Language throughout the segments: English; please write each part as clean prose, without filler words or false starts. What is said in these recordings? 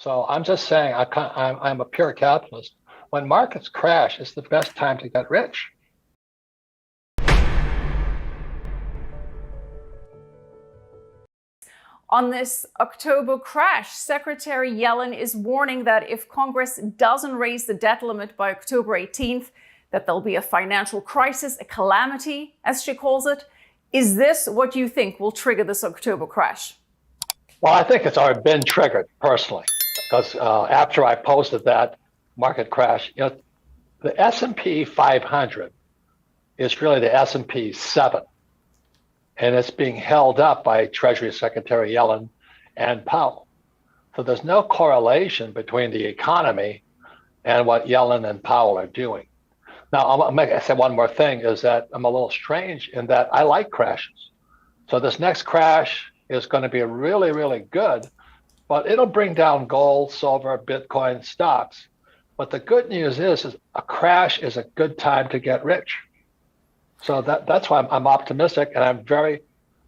So I'm just saying, I'm a pure capitalist. When markets crash, it's the best time to get rich. On this October crash, Secretary Yellen is warning that if Congress doesn't raise the debt limit by October 18th, that there'll be a financial crisis, a calamity, as she calls it. Is this what you think will trigger this October crash? Well, I think it's already been triggered personally, because after I posted that market crash, the S&P 500 is really the S&P 7. And it's being held up by Treasury Secretary Yellen and Powell. So there's no correlation between the economy and what Yellen and Powell are doing. Now, I say one more thing, is that I'm a little strange in that I like crashes. So this next crash is going to be really, really good, but it'll bring down gold, silver, Bitcoin, stocks. But the good news is a crash is a good time to get rich. So that's why I'm optimistic, and I'm very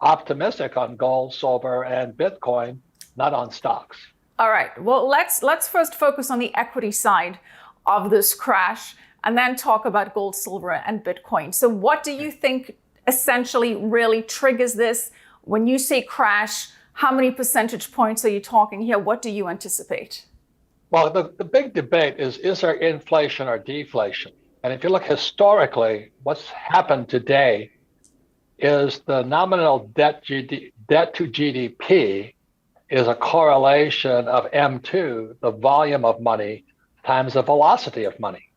optimistic on gold, silver, and Bitcoin, not on stocks. All right. Well, let's first focus on the equity side of this crash, and then talk about gold, silver, and Bitcoin. So what do you think essentially really triggers this? When you say crash, how many percentage points are you talking here? What do you anticipate? Well, the big debate is there inflation or deflation? And if you look historically, what's happened today is the nominal debt to GDP is a correlation of M2, the volume of money, times the velocity of money.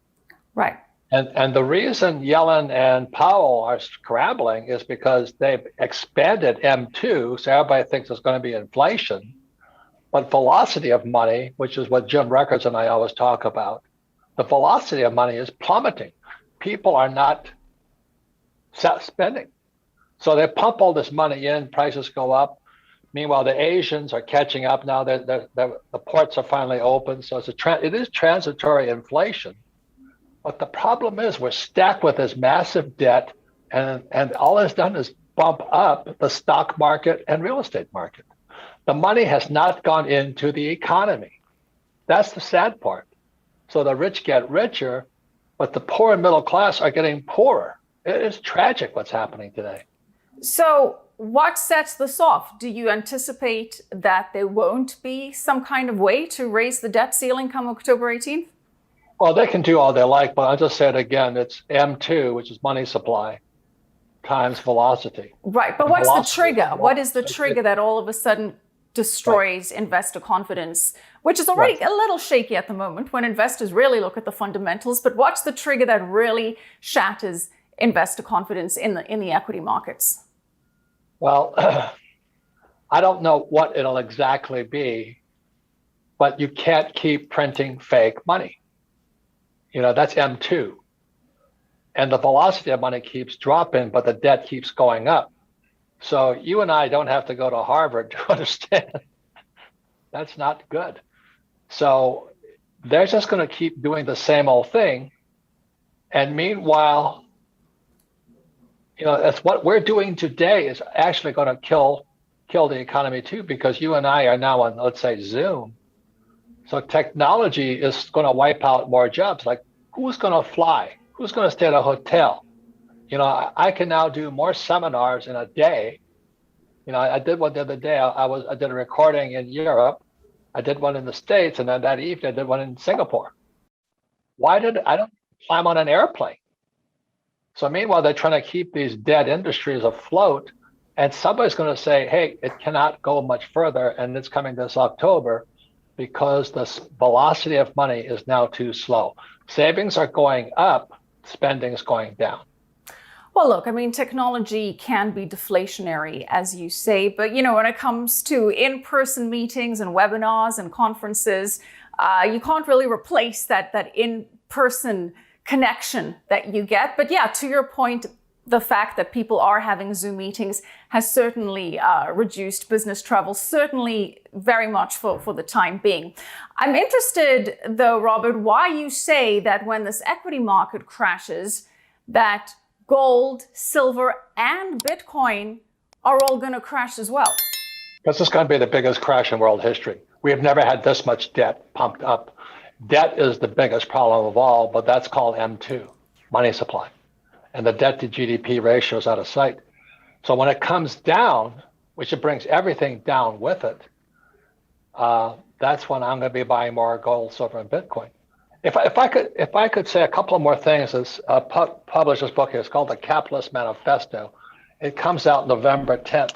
Right. And the reason Yellen and Powell are scrambling is because they've expanded M2, so everybody thinks there's going to be inflation. But velocity of money, which is what Jim Records and I always talk about, the velocity of money is plummeting. People are not spending. So they pump all this money in, prices go up. Meanwhile, the Asians are catching up now. The ports are finally open. So it is transitory inflation. But the problem is we're stacked with this massive debt, and all it's done is bump up the stock market and real estate market. The money has not gone into the economy. That's the sad part. So the rich get richer, but the poor and middle class are getting poorer. It is tragic what's happening today. So what sets this off? Do you anticipate that there won't be some kind of way to raise the debt ceiling come October 18th? Well, they can do all they like, but I'll just say it again. It's M2, which is money supply, times velocity. Right, but what's the trigger? What is the trigger that all of a sudden destroys investor confidence, which is already a little shaky at the moment when investors really look at the fundamentals? But what's the trigger that really shatters investor confidence in the equity markets? Well, I don't know what it'll exactly be, but you can't keep printing fake money. That's M2. And the velocity of money keeps dropping, but the debt keeps going up. So you and I don't have to go to Harvard to understand that's not good. So they're just going to keep doing the same old thing. And meanwhile, that's what we're doing today is actually going to kill the economy too, because you and I are now on, let's say, Zoom. So technology is going to wipe out more jobs. Like, who's going to fly? Who's going to stay at a hotel? I can now do more seminars in a day. I did one the other day. I did a recording in Europe. I did one in the States, and then that evening I did one in Singapore. I don't climb on an airplane? So meanwhile, they're trying to keep these dead industries afloat, and somebody's going to say, hey, it cannot go much further, and it's coming this October because the velocity of money is now too slow. Savings are going up, spending is going down. Well, look, technology can be deflationary, as you say, but when it comes to in-person meetings and webinars and conferences, you can't really replace that in-person connection that you get. But yeah, to your point, the fact that people are having Zoom meetings has certainly reduced business travel, certainly very much for the time being. I'm interested, though, Robert, why you say that when this equity market crashes, that gold, silver, and Bitcoin are all going to crash as well. This is going to be the biggest crash in world history. We have never had this much debt pumped up. Debt is the biggest problem of all, but that's called M2, money supply. And the debt to GDP ratio is out of sight. So when it comes down, which it brings everything down with it, that's when I'm going to be buying more gold, silver, and Bitcoin. If I could say a couple of more things, is published this book here. It's called The Capitalist Manifesto. It comes out November 10th.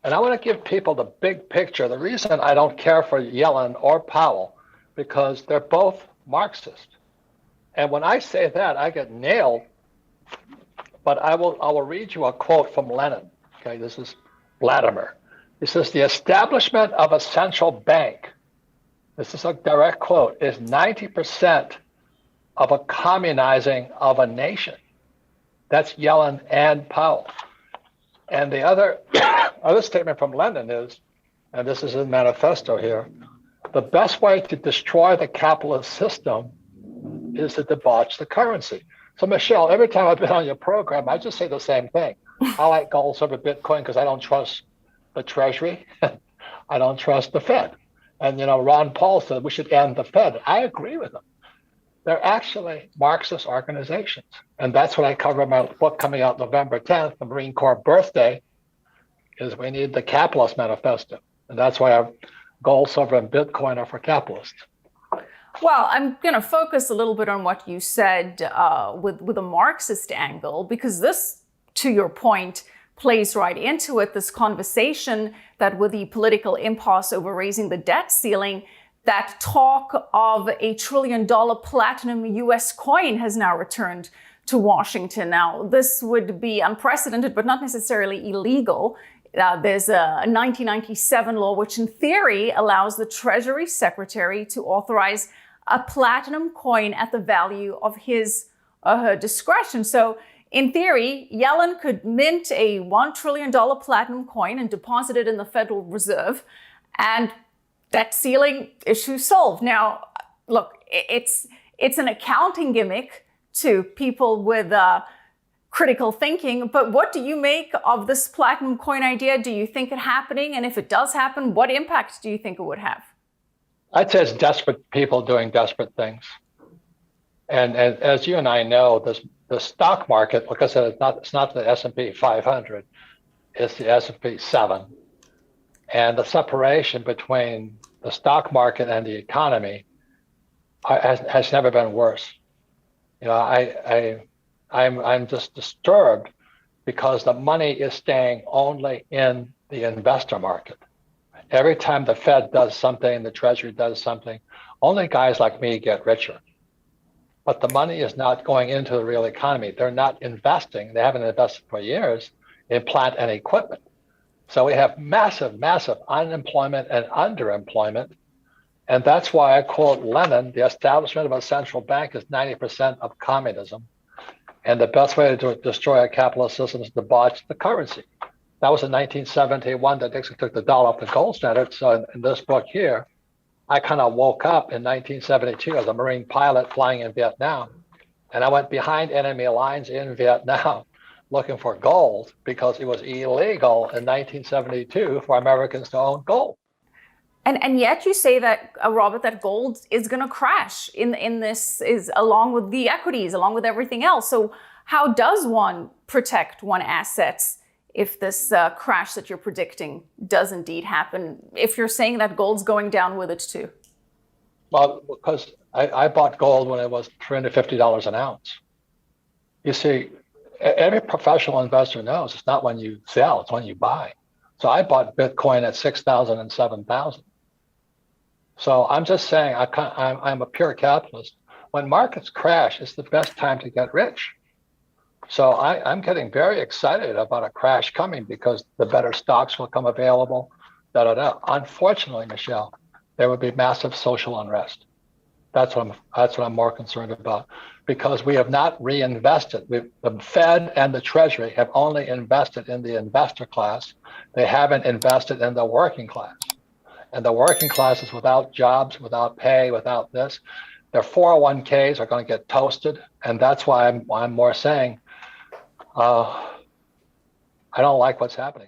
And I want to give people the big picture. The reason I don't care for Yellen or Powell, because they're both Marxist. And when I say that, I get nailed. But I will read you a quote from Lenin. Okay, this is Vladimir. He says, the establishment of a central bank, this is a direct quote, is 90% of a communizing of a nation. That's Yellen and Powell. And the other statement from Lenin is, and this is in manifesto here, the best way to destroy the capitalist system is to debauch the currency. So Michelle, every time I've been on your program, I just say the same thing. I like gold, silver, Bitcoin because I don't trust the Treasury. I don't trust the Fed. And Ron Paul said we should end the Fed. I agree with him. They're actually Marxist organizations. And that's what I cover in my book coming out November 10th, the Marine Corps birthday, is we need the Capitalist Manifesto. And that's why our gold, silver, and Bitcoin are for capitalists. Well, I'm going to focus a little bit on what you said with a Marxist angle, because this, to your point, plays right into it, this conversation that with the political impasse over raising the debt ceiling, that talk of $1 trillion platinum US coin has now returned to Washington. Now, this would be unprecedented, but not necessarily illegal. There's a 1997 law, which in theory allows the Treasury Secretary to authorize a platinum coin at the value of his or her discretion. So in theory, Yellen could mint a $1 trillion platinum coin and deposit it in the Federal Reserve, and debt ceiling issue solved. Now, look, it's an accounting gimmick to people with critical thinking, but what do you make of this platinum coin idea? Do you think it happening? And if it does happen, what impact do you think it would have? I'd say it's desperate people doing desperate things. And as you and I know, the stock market, like I said, it's not the S&P 500, it's the S&P 7. And the separation between the stock market and the economy has never been worse. I'm just disturbed because the money is staying only in the investor market. Every time the Fed does something, the Treasury does something, only guys like me get richer. But the money is not going into the real economy. They're not investing. They haven't invested for years in plant and equipment. So we have massive, massive unemployment and underemployment. And that's why I quote Lenin, the establishment of a central bank is 90% of communism. And the best way to destroy a capitalist system is to debauch the currency. That was in 1971 that Nixon took the dollar off the gold standard. So in this book here, I kind of woke up in 1972 as a Marine pilot flying in Vietnam. And I went behind enemy lines in Vietnam looking for gold because it was illegal in 1972 for Americans to own gold. And yet you say that, Robert, that gold is going to crash in this, is along with the equities, along with everything else. So how does one protect one's assets if this crash that you're predicting does indeed happen, if you're saying that gold's going down with it too? Well, because I bought gold when it was $350 an ounce. You see, every professional investor knows it's not when you sell, it's when you buy. So I bought Bitcoin at 6,000 and 7,000. So I'm just saying, I'm a pure capitalist. When markets crash, it's the best time to get rich. So I'm getting very excited about a crash coming because the better stocks will come available. Unfortunately, Michelle, there would be massive social unrest. That's what I'm more concerned about, because we have not reinvested. The Fed and the Treasury have only invested in the investor class. They haven't invested in the working class. And the working class is without jobs, without pay, without this. Their 401ks are going to get toasted. And that's why I'm more saying, I don't like what's happening.